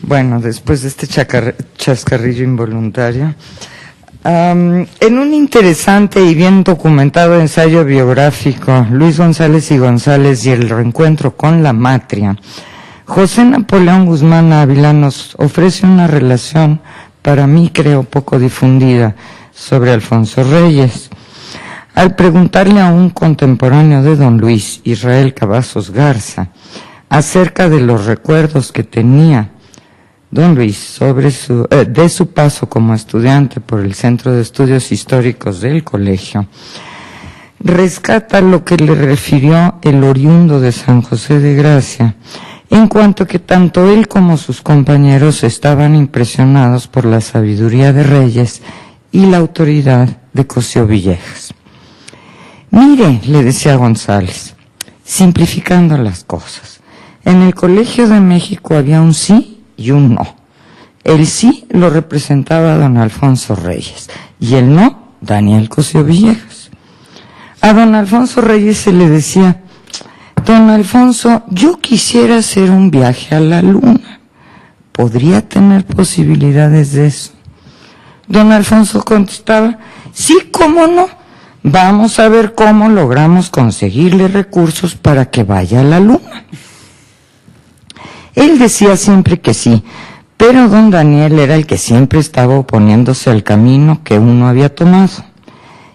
Bueno, después de este chascarrillo involuntario, en un interesante y bien documentado ensayo biográfico, Luis González y González y el reencuentro con la matria, José Napoleón Guzmán Ávila nos ofrece una relación, para mí creo poco difundida, sobre Alfonso Reyes. Al preguntarle a un contemporáneo de don Luis, Israel Cavazos Garza, acerca de los recuerdos que tenía don Luis sobre de su paso como estudiante por el Centro de Estudios Históricos del colegio, rescata lo que le refirió el oriundo de San José de Gracia, en cuanto que tanto él como sus compañeros estaban impresionados por la sabiduría de Reyes y la autoridad de Cosío Villegas. Mire, le decía González, simplificando las cosas, en el Colegio de México había un sí y un no. El sí lo representaba don Alfonso Reyes y el no, Daniel Cosío Villegas. A don Alfonso Reyes se le decía, don Alfonso, yo quisiera hacer un viaje a la luna. ¿Podría tener posibilidades de eso? Don Alfonso contestaba, sí, cómo no. Vamos a ver cómo logramos conseguirle recursos para que vaya a la luna. Él decía siempre que sí, pero don Daniel era el que siempre estaba oponiéndose al camino que uno había tomado.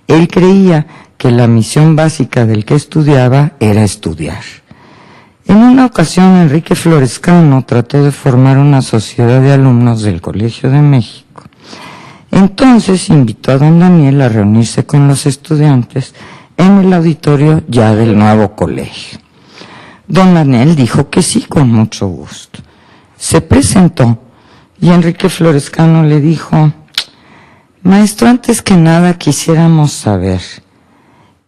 Él creía que la misión básica del que estudiaba era estudiar. En una ocasión, Enrique Florescano trató de formar una sociedad de alumnos del Colegio de México. Entonces invitó a don Daniel a reunirse con los estudiantes en el auditorio ya del nuevo colegio. Don Daniel dijo que sí, con mucho gusto. Se presentó y Enrique Florescano le dijo, maestro, antes que nada quisiéramos saber,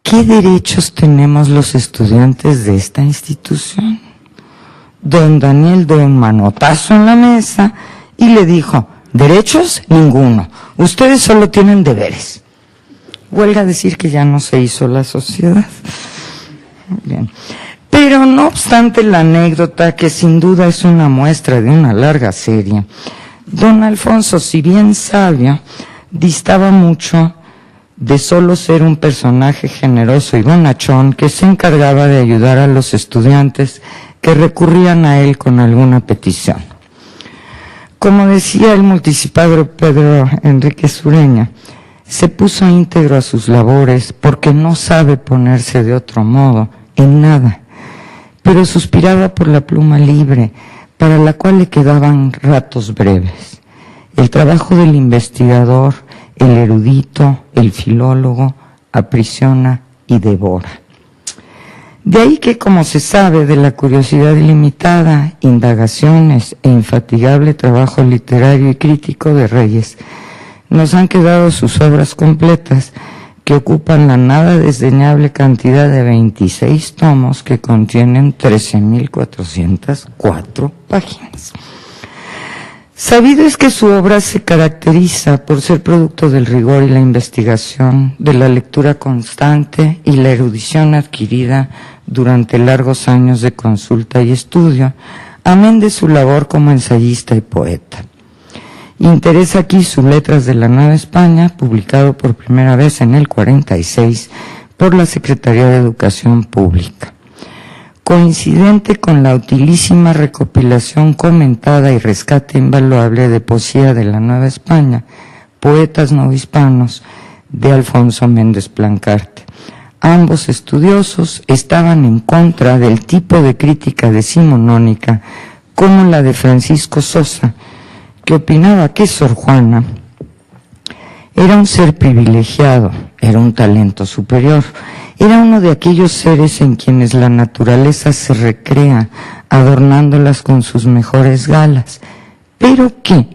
¿qué derechos tenemos los estudiantes de esta institución? Don Daniel dio un manotazo en la mesa y le dijo, derechos, ninguno. Ustedes solo tienen deberes. Huelga decir que ya no se hizo la sociedad. Bien. Pero no obstante la anécdota, que sin duda es una muestra de una larga serie, don Alfonso, si bien sabio, distaba mucho de solo ser un personaje generoso y bonachón que se encargaba de ayudar a los estudiantes que recurrían a él con alguna petición. Como decía el multicipadre Pedro Enrique Sureña, se puso íntegro a sus labores porque no sabe ponerse de otro modo en nada, pero suspiraba por la pluma libre, para la cual le quedaban ratos breves. El trabajo del investigador, el erudito, el filólogo, aprisiona y devora. De ahí que, como se sabe de la curiosidad ilimitada, indagaciones e infatigable trabajo literario y crítico de Reyes, nos han quedado sus obras completas, que ocupan la nada desdeñable cantidad de 26 tomos que contienen 13.404 páginas. Sabido es que su obra se caracteriza por ser producto del rigor y la investigación, de la lectura constante y la erudición adquirida durante largos años de consulta y estudio, amén de su labor como ensayista y poeta. Interesa aquí sus Letras de la Nueva España, publicado por primera vez en el 46 por la Secretaría de Educación Pública. Coincidente con la utilísima recopilación comentada y rescate invaluable de poesía de la Nueva España, Poetas Novohispanos, de Alfonso Méndez Plancarte. Ambos estudiosos estaban en contra del tipo de crítica decimonónica como la de Francisco Sosa, que opinaba que Sor Juana era un ser privilegiado, era un talento superior, era uno de aquellos seres en quienes la naturaleza se recrea, adornándolas con sus mejores galas, pero que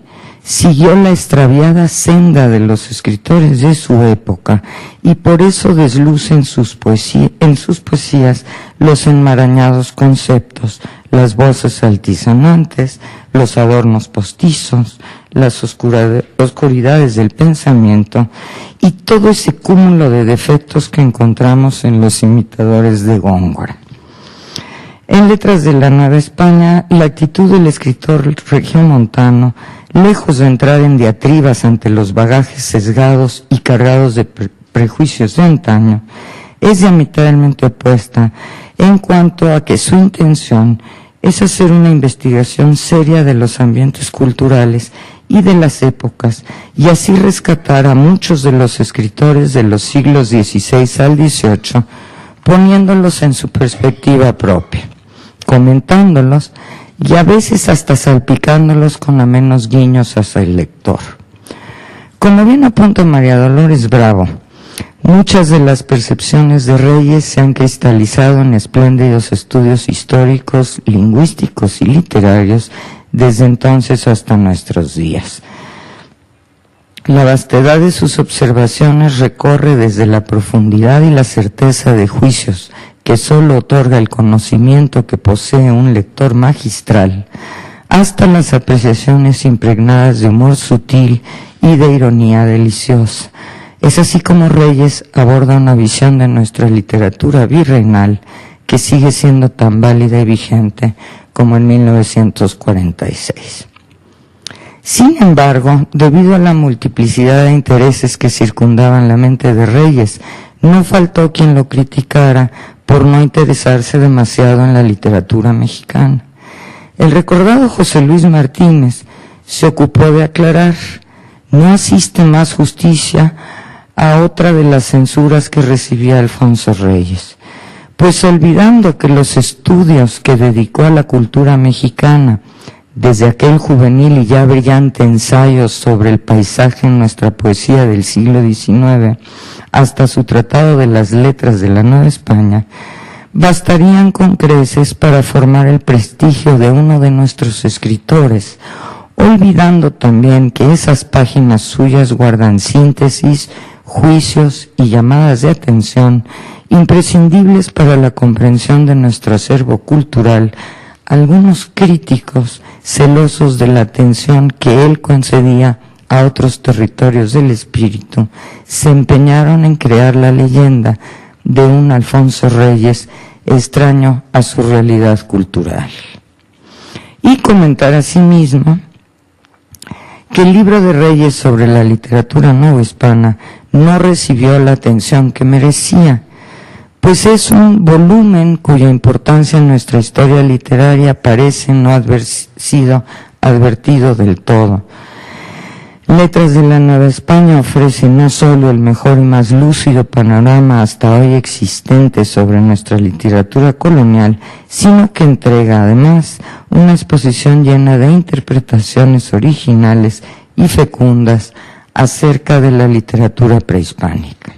siguió la extraviada senda de los escritores de su época y por eso desluce en sus poesías los enmarañados conceptos, las voces altisonantes, los adornos postizos, las oscuridades del pensamiento y todo ese cúmulo de defectos que encontramos en los imitadores de Góngora. En Letras de la Nueva España, la actitud del escritor regiomontano, lejos de entrar en diatribas ante los bagajes sesgados y cargados de prejuicios de antaño, es diametralmente opuesta en cuanto a que su intención es hacer una investigación seria de los ambientes culturales y de las épocas, y así rescatar a muchos de los escritores de los siglos XVI al XVIII, poniéndolos en su perspectiva propia, comentándolos y a veces hasta salpicándolos con amenos guiños hacia el lector. Como bien apunta María Dolores Bravo, muchas de las percepciones de Reyes se han cristalizado en espléndidos estudios históricos, lingüísticos y literarios desde entonces hasta nuestros días. La vastedad de sus observaciones recorre desde la profundidad y la certeza de juicios que sólo otorga el conocimiento que posee un lector magistral, hasta las apreciaciones impregnadas de humor sutil y de ironía deliciosa. Es así como Reyes aborda una visión de nuestra literatura virreinal que sigue siendo tan válida y vigente como en 1946. Sin embargo, debido a la multiplicidad de intereses que circundaban la mente de Reyes, no faltó quien lo criticara por no interesarse demasiado en la literatura mexicana. El recordado José Luis Martínez se ocupó de aclarar: no asiste más justicia a otra de las censuras que recibía Alfonso Reyes, pues olvidando que los estudios que dedicó a la cultura mexicana, desde aquel juvenil y ya brillante ensayo sobre el paisaje en nuestra poesía del siglo XIX, hasta su tratado de las letras de la Nueva España, bastarían con creces para formar el prestigio de uno de nuestros escritores, olvidando también que esas páginas suyas guardan síntesis, juicios y llamadas de atención imprescindibles para la comprensión de nuestro acervo cultural. Algunos críticos, celosos de la atención que él concedía a otros territorios del espíritu, se empeñaron en crear la leyenda de un Alfonso Reyes extraño a su realidad cultural. Y comentar asimismo que el libro de Reyes sobre la literatura novohispana no recibió la atención que merecía, pues es un volumen cuya importancia en nuestra historia literaria parece no haber sido advertido del todo. Letras de la Nueva España ofrece no solo el mejor y más lúcido panorama hasta hoy existente sobre nuestra literatura colonial, sino que entrega además una exposición llena de interpretaciones originales y fecundas acerca de la literatura prehispánica.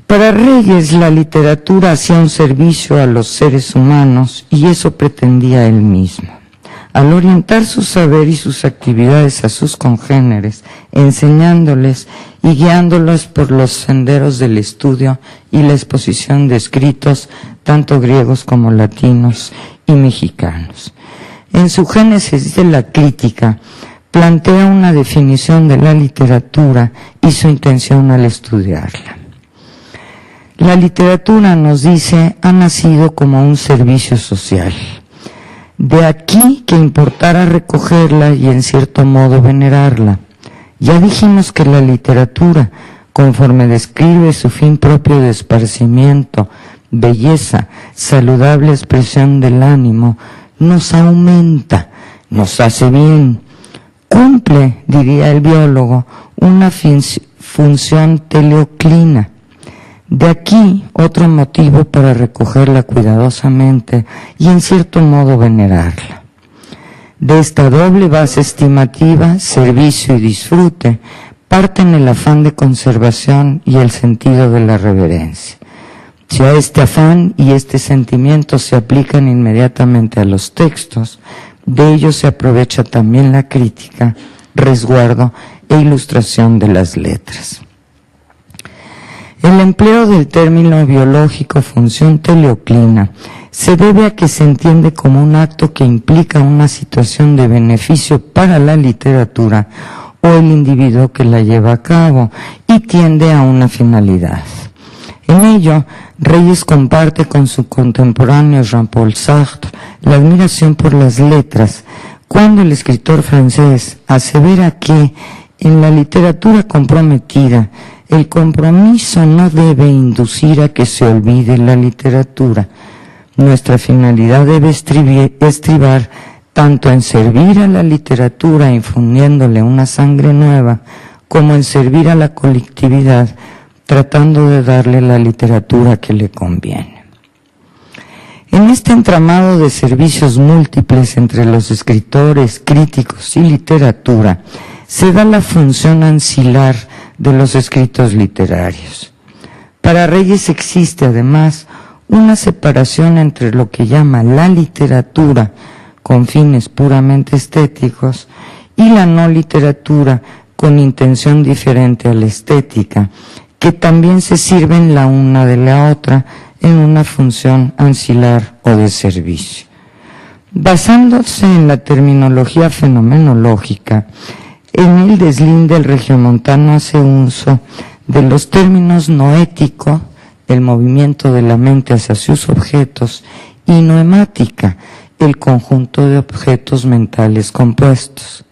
Para Reyes, la literatura hacía un servicio a los seres humanos y eso pretendía él mismo. Al orientar su saber y sus actividades a sus congéneres, enseñándoles y guiándolos por los senderos del estudio y la exposición de escritos, tanto griegos como latinos y mexicanos. En su Génesis de la crítica, plantea una definición de la literatura y su intención al estudiarla. La literatura, nos dice, ha nacido como un servicio social. De aquí que importara recogerla y en cierto modo venerarla. Ya dijimos que la literatura, conforme describe su fin propio de esparcimiento, belleza, saludable expresión del ánimo, nos aumenta, nos hace bien, cumple, diría el biólogo, una función teleoclina. De aquí otro motivo para recogerla cuidadosamente y en cierto modo venerarla. De esta doble base estimativa, servicio y disfrute, parten el afán de conservación y el sentido de la reverencia. Si a este afán y este sentimiento se aplican inmediatamente a los textos, de ellos se aprovecha también la crítica, resguardo e ilustración de las letras. El empleo del término biológico función teleoclina se debe a que se entiende como un acto que implica una situación de beneficio para la literatura o el individuo que la lleva a cabo y tiende a una finalidad. En ello Reyes comparte con su contemporáneo Jean-Paul Sartre la admiración por las letras, cuando el escritor francés asevera que en la literatura comprometida el compromiso no debe inducir a que se olvide la literatura. Nuestra finalidad debe estribar tanto en servir a la literatura infundiéndole una sangre nueva, como en servir a la colectividad tratando de darle la literatura que le conviene. En este entramado de servicios múltiples entre los escritores, críticos y literatura, se da la función ancilar de los escritos literarios. Para Reyes existe además una separación entre lo que llama la literatura con fines puramente estéticos y la no literatura con intención diferente a la estética, que también se sirven la una de la otra en una función ancilar o de servicio. Basándose en la terminología fenomenológica, en el deslinde el regiomontano hace uso de los términos noético, el movimiento de la mente hacia sus objetos, y noemática, el conjunto de objetos mentales compuestos.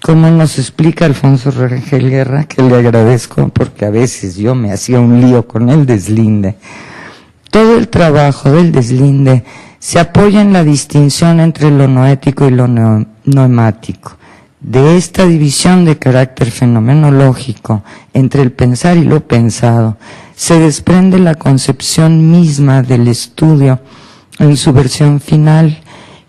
Como nos explica Alfonso Rangel Guerra, que le agradezco porque a veces yo me hacía un lío con el deslinde, todo el trabajo del deslinde se apoya en la distinción entre lo noético y lo noemático. De esta división de carácter fenomenológico entre el pensar y lo pensado, se desprende la concepción misma del estudio en su versión final,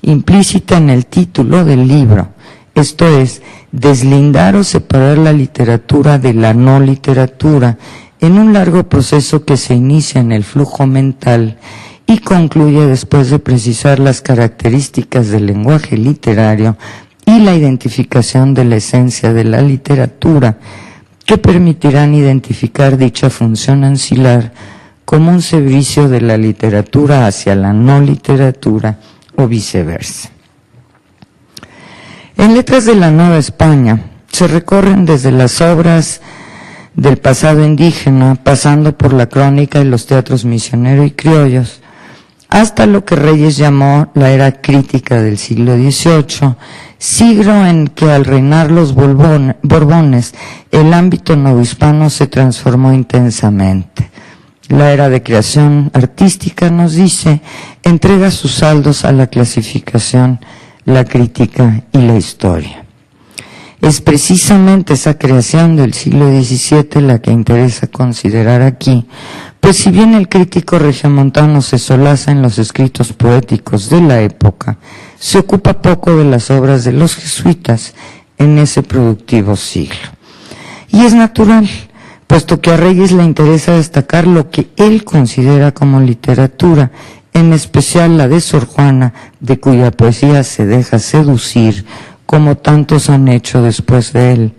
implícita en el título del libro, esto es, deslindar o separar la literatura de la no literatura en un largo proceso que se inicia en el flujo mental y concluye después de precisar las características del lenguaje literario y la identificación de la esencia de la literatura, que permitirán identificar dicha función ancilar como un servicio de la literatura hacia la no literatura o viceversa. En Letras de la Nueva España se recorren desde las obras del pasado indígena, pasando por la crónica y los teatros misioneros y criollos, hasta lo que Reyes llamó la era crítica del siglo XVIII, siglo en que al reinar los Borbones el ámbito novohispano se transformó intensamente. La era de creación artística, nos dice, entrega sus saldos a la clasificación, la crítica y la historia. Es precisamente esa creación del siglo XVII la que interesa considerar aquí, pues si bien el crítico regiomontano se solaza en los escritos poéticos de la época, se ocupa poco de las obras de los jesuitas en ese productivo siglo. Y es natural, puesto que a Reyes le interesa destacar lo que él considera como literatura, en especial la de Sor Juana, de cuya poesía se deja seducir, como tantos han hecho después de él,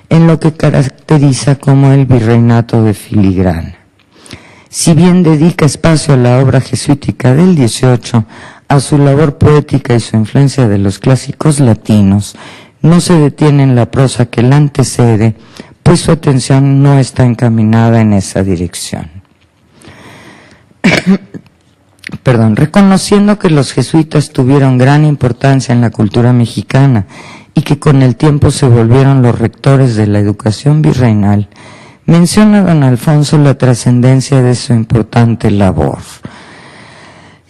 en lo que caracteriza como el virreinato de filigrana. Si bien dedica espacio a la obra jesuítica del XVIII, a su labor poética y su influencia de los clásicos latinos, no se detiene en la prosa que la antecede, pues su atención no está encaminada en esa dirección. Reconociendo que los jesuitas tuvieron gran importancia en la cultura mexicana y que con el tiempo se volvieron los rectores de la educación virreinal, menciona don Alfonso la trascendencia de su importante labor.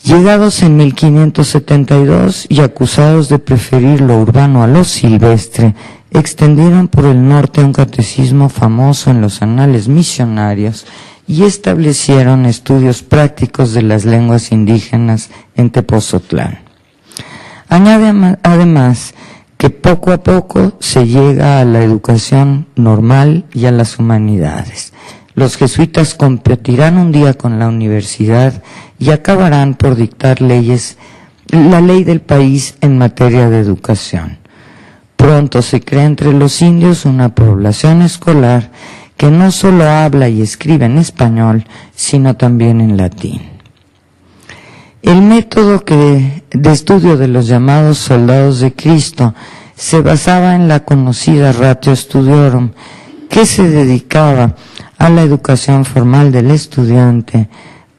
Llegados en 1572 y acusados de preferir lo urbano a lo silvestre, extendieron por el norte un catecismo famoso en los anales misionarios y establecieron estudios prácticos de las lenguas indígenas en Tepozotlán. Añade además que poco a poco se llega a la educación normal y a las humanidades. Los jesuitas competirán un día con la universidad y acabarán por dictar la ley del país en materia de educación. Pronto se crea entre los indios una población escolar que no solo habla y escribe en español, sino también en latín. El método de estudio de los llamados soldados de Cristo se basaba en la conocida Ratio Studiorum, que se dedicaba a la educación formal del estudiante,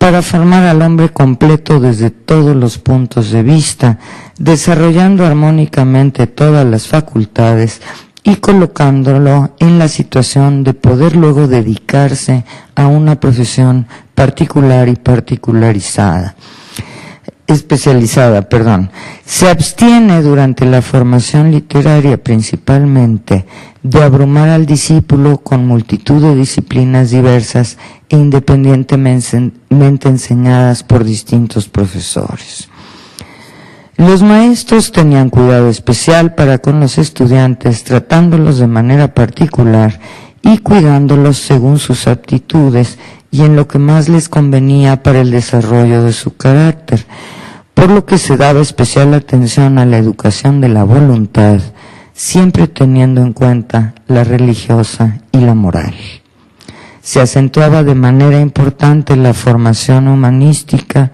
para formar al hombre completo desde todos los puntos de vista, desarrollando armónicamente todas las facultades y colocándolo en la situación de poder luego dedicarse a una profesión particular y especializada. Se abstiene durante la formación literaria principalmente de abrumar al discípulo con multitud de disciplinas diversas e independientemente enseñadas por distintos profesores. Los maestros tenían cuidado especial para con los estudiantes, tratándolos de manera particular y cuidándolos según sus aptitudes y en lo que más les convenía para el desarrollo de su carácter, por lo que se daba especial atención a la educación de la voluntad, siempre teniendo en cuenta la religiosa y la moral. Se acentuaba de manera importante la formación humanística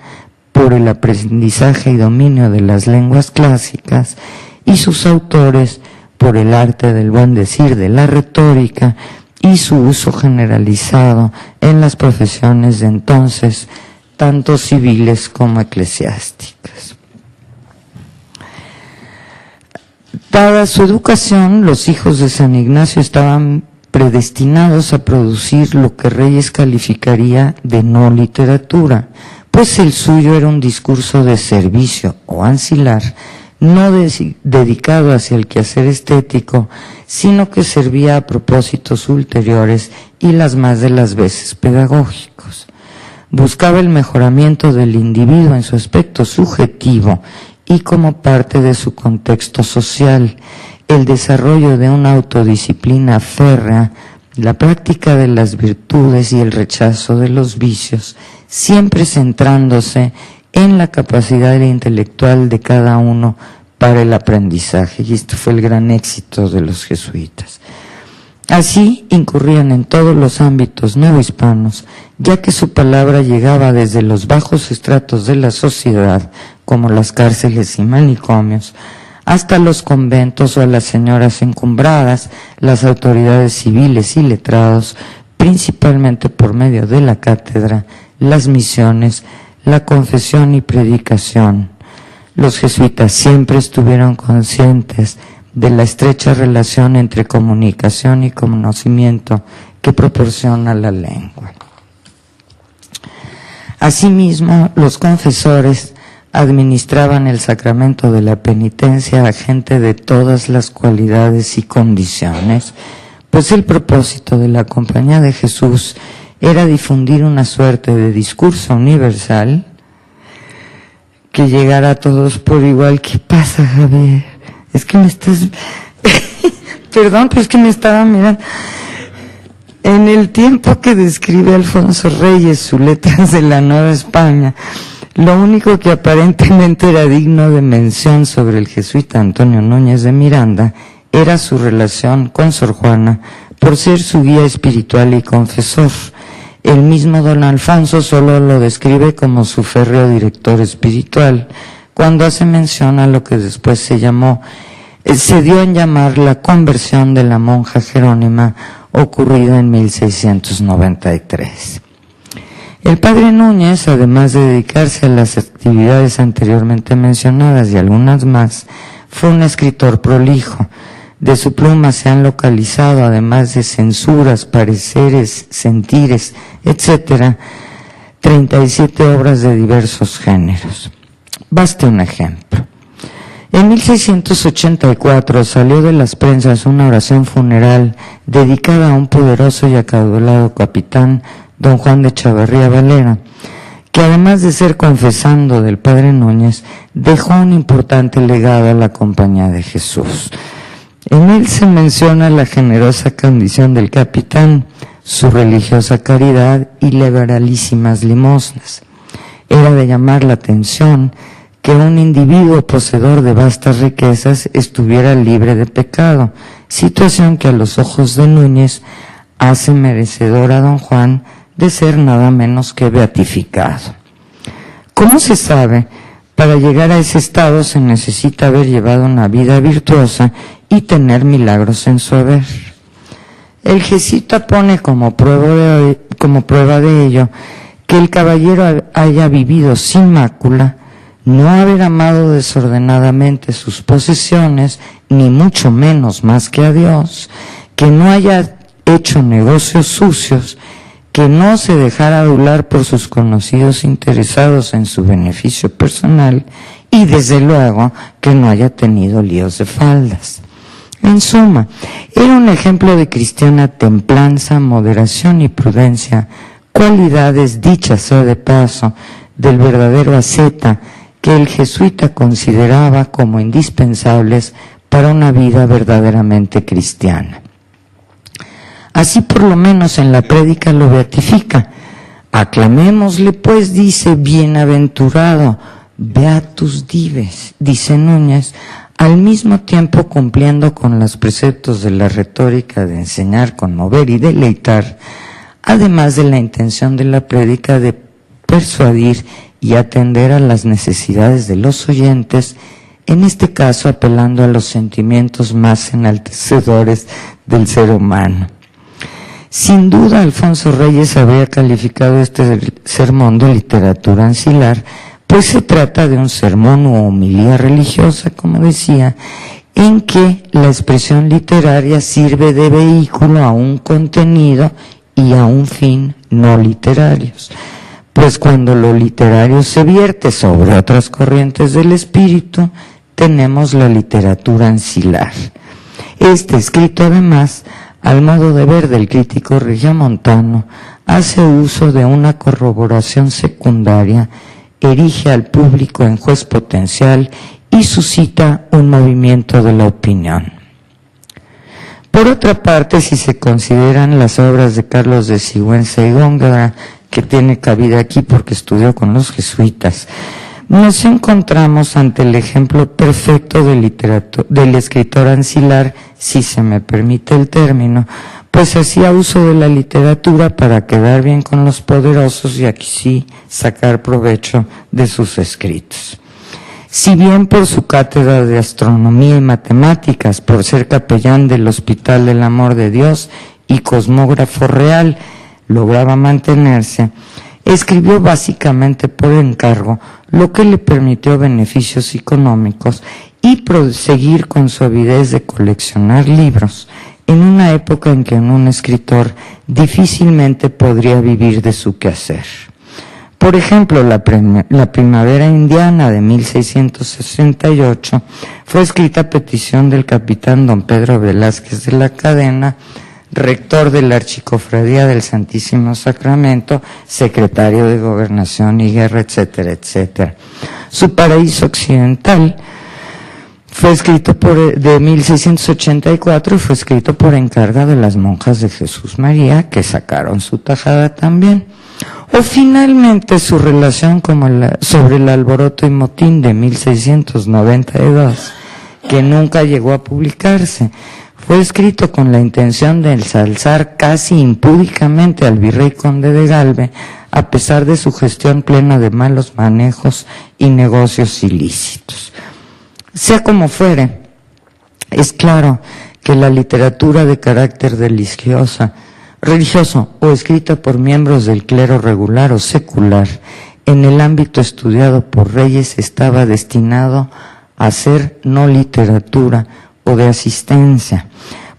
por el aprendizaje y dominio de las lenguas clásicas y sus autores por el arte del buen decir de la retórica y su uso generalizado en las profesiones de entonces, tanto civiles como eclesiásticas. Dada su educación, los hijos de San Ignacio estaban predestinados a producir lo que Reyes calificaría de no literatura, pues el suyo era un discurso de servicio o ancilar, no dedicado hacia el quehacer estético, sino que servía a propósitos ulteriores y las más de las veces pedagógicos. Buscaba el mejoramiento del individuo en su aspecto subjetivo y como parte de su contexto social, el desarrollo de una autodisciplina férrea, la práctica de las virtudes y el rechazo de los vicios, siempre centrándose en la capacidad intelectual de cada uno para el aprendizaje, y este fue el gran éxito de los jesuitas. Así incurrían en todos los ámbitos neohispanos, ya que su palabra llegaba desde los bajos estratos de la sociedad, como las cárceles y manicomios, hasta los conventos o a las señoras encumbradas, las autoridades civiles y letrados, principalmente por medio de la cátedra, las misiones, la confesión y predicación. Los jesuitas siempre estuvieron conscientes de la estrecha relación entre comunicación y conocimiento que proporciona la lengua. Asimismo, los confesores administraban el sacramento de la penitencia a gente de todas las cualidades y condiciones, pues el propósito de la Compañía de Jesús era difundir una suerte de discurso universal que llegara a todos por igual. ¿Qué pasa, Javier? Es que me estás... Perdón, pero es que me estaba mirando. En el tiempo que describe Alfonso Reyes sus letras de la Nueva España, lo único que aparentemente era digno de mención sobre el jesuita Antonio Núñez de Miranda era su relación con Sor Juana, por ser su guía espiritual y confesor. El mismo don Alfonso solo lo describe como su férreo director espiritual, cuando hace mención a lo que después se dio en llamar la conversión de la monja Jerónima, ocurrida en 1693. El padre Núñez, además de dedicarse a las actividades anteriormente mencionadas y algunas más, fue un escritor prolijo. De su pluma se han localizado, además de censuras, pareceres, sentires, etc., 37 obras de diversos géneros. Baste un ejemplo. En 1684 salió de las prensas una oración funeral dedicada a un poderoso y acaudalado capitán, don Juan de Chavarría Valera, que además de ser confesando del padre Núñez, dejó un importante legado a la Compañía de Jesús. En él se menciona la generosa condición del capitán, su religiosa caridad y liberalísimas limosnas. Era de llamar la atención que un individuo poseedor de vastas riquezas estuviera libre de pecado, situación que a los ojos de Núñez hace merecedor a don Juan de ser nada menos que beatificado. ¿Cómo se sabe? Para llegar a ese estado se necesita haber llevado una vida virtuosa y tener milagros en su haber. El jesuita pone como prueba de ello que el caballero haya vivido sin mácula, no haber amado desordenadamente sus posesiones, ni mucho menos más que a Dios, que no haya hecho negocios sucios, que no se dejara adular por sus conocidos interesados en su beneficio personal y desde luego que no haya tenido líos de faldas. En suma, era un ejemplo de cristiana templanza, moderación y prudencia, cualidades, dichas sea de paso, del verdadero asceta que el jesuita consideraba como indispensables para una vida verdaderamente cristiana. Así por lo menos en la prédica lo beatifica. Aclamémosle pues, dice, bienaventurado, beatus dives, dice Núñez, al mismo tiempo cumpliendo con los preceptos de la retórica de enseñar, conmover y deleitar, además de la intención de la prédica de persuadir y atender a las necesidades de los oyentes, en este caso apelando a los sentimientos más enaltecedores del ser humano. Sin duda, Alfonso Reyes habría calificado este sermón de literatura ancilar, pues se trata de un sermón u homilía religiosa, como decía, en que la expresión literaria sirve de vehículo a un contenido y a un fin no literarios. Pues cuando lo literario se vierte sobre otras corrientes del espíritu, tenemos la literatura ancilar. Este escrito, además, al modo de ver del crítico regiomontano, hace uso de una corroboración secundaria, erige al público en juez potencial y suscita un movimiento de la opinión. Por otra parte, si se consideran las obras de Carlos de Sigüenza y Góngora, que tiene cabida aquí porque estudió con los jesuitas, nos encontramos ante el ejemplo perfecto del escritor ancilar, si se me permite el término, pues hacía uso de la literatura para quedar bien con los poderosos y aquí sí sacar provecho de sus escritos. Si bien por su cátedra de astronomía y matemáticas, por ser capellán del Hospital del Amor de Dios y cosmógrafo real, lograba mantenerse, escribió básicamente por encargo, lo que le permitió beneficios económicos y proseguir con su avidez de coleccionar libros, en una época en que un escritor difícilmente podría vivir de su quehacer. Por ejemplo, la Primavera Indiana de 1668 fue escrita a petición del capitán don Pedro Velázquez de la Cadena, rector de la Archicofradía del Santísimo Sacramento, secretario de Gobernación y Guerra, etcétera, etcétera. Su Paraíso Occidental fue escrito de 1684 y fue escrito por encargo de las monjas de Jesús María, que sacaron su tajada también. O finalmente su relación sobre el alboroto y motín de 1692, que nunca llegó a publicarse. Fue escrito con la intención de ensalzar casi impúdicamente al virrey conde de Galve, a pesar de su gestión plena de malos manejos y negocios ilícitos. Sea como fuere, es claro que la literatura de carácter religioso o escrita por miembros del clero regular o secular, en el ámbito estudiado por Reyes estaba destinado a ser no literatura o de asistencia,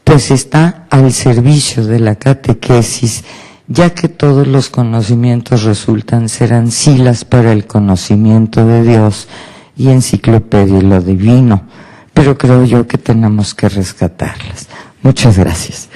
pues está al servicio de la catequesis, ya que todos los conocimientos resultan ser ancilas para el conocimiento de Dios y enciclopedia y lo divino, pero creo yo que tenemos que rescatarlas. Muchas gracias.